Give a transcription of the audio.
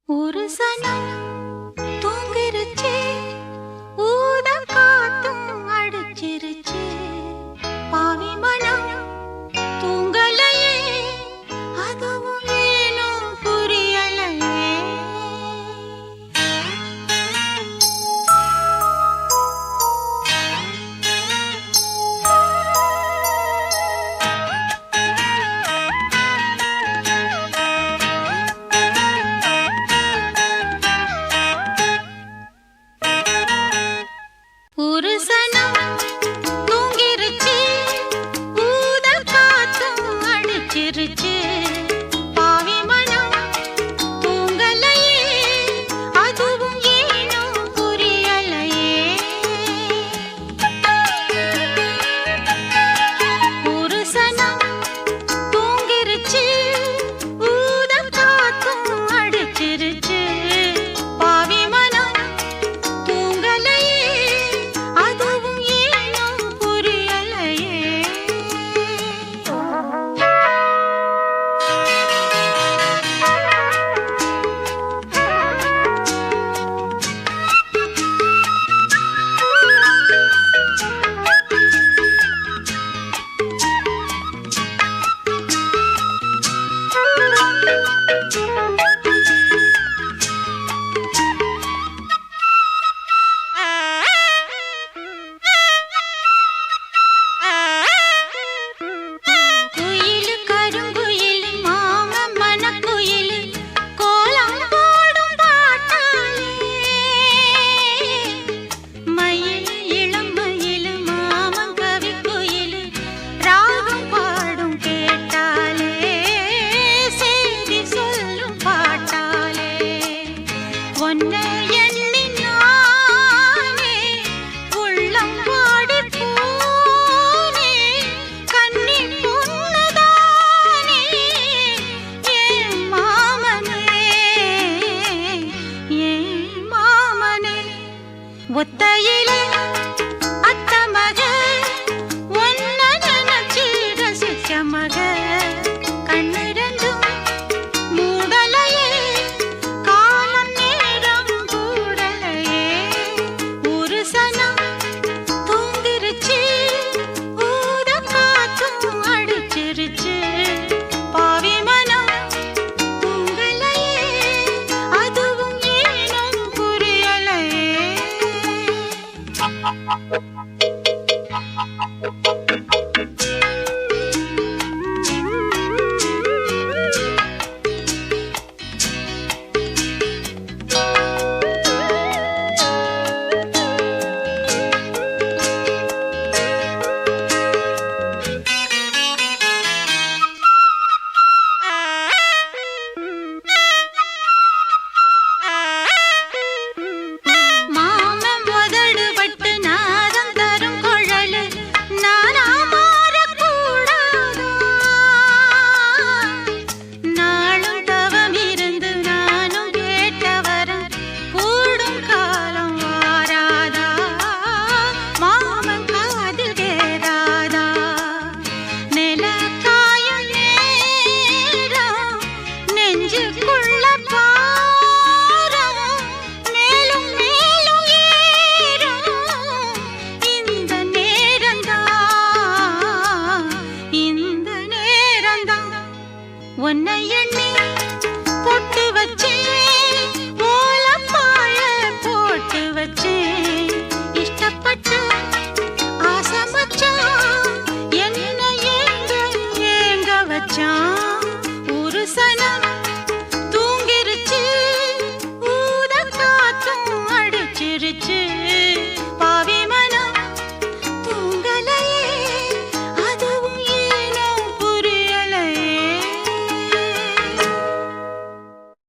ஒரு சனம் தூங்கிருச்சு, ஊத காத்தும் அடிச்சிருச்சு. பாவி மனம் தூங்கலையே, அதுவும் ஏனோ புரியலையே. ஒரு சனம் தூங்கிருச்சு, ஊத காத்தும் அடிச்சிருச்சு. பாவி மனம் தூங்கலையே, அதுவும் ஏனோ புரியலையே. ஒரு சனம் தூங்கிருச்சு, ஊத காத்தும் அடிச்சிருச்சு. பாவி மனம் தூங்கலையே, அதுவும் ஏனோ புரியலையே. குயிலு கருங்குயிலு மாமன் மனக்குயிலு கோலம் போடும் பாட்டாலே. மயிலு இளம் மயிலு மாமன் கவிக்குயிலு ராகம் பாடும் கேட்டாலே. செய்தி சொல்லும் பாட்டாலே. ஒன்னை எண்ணி நானே உள்ளம் வாடிப் போனேன். கன்னி பொண்ணுதானே என் மாமனே, என் மாமனே. ஒத்தையிலே அத்த மக, ஒன்ன நினைச்சு ரசிச்ச மக. கண்ணு ரெண்டும் மூடலையே, காலம் நேரம் கூடலையே. ஒரு சனம் தூங்கிருச்சு, ஊத காத்தும் அடிச்சிருச்சு. பாவி மனம் தூங்கலையே, அதுவும் ஏனோ புரியலையே. மாமன் உதடு பட்டு நாதம் தரும் குழலு நானா மாறக்கூடாதா? நாளும் தவம் இருந்து நானும் கேட்ட வரம் கூடும் காலம் வாராதா? மாமன் காதில் கேராதா? நில காயும் நேரம் நெஞ்சுக்குள்ள பாரம் மேலும் மேலும் ஏறும். இந்த நேரம்தான், இந்த நேரம்தான் உன்னை எண்ணி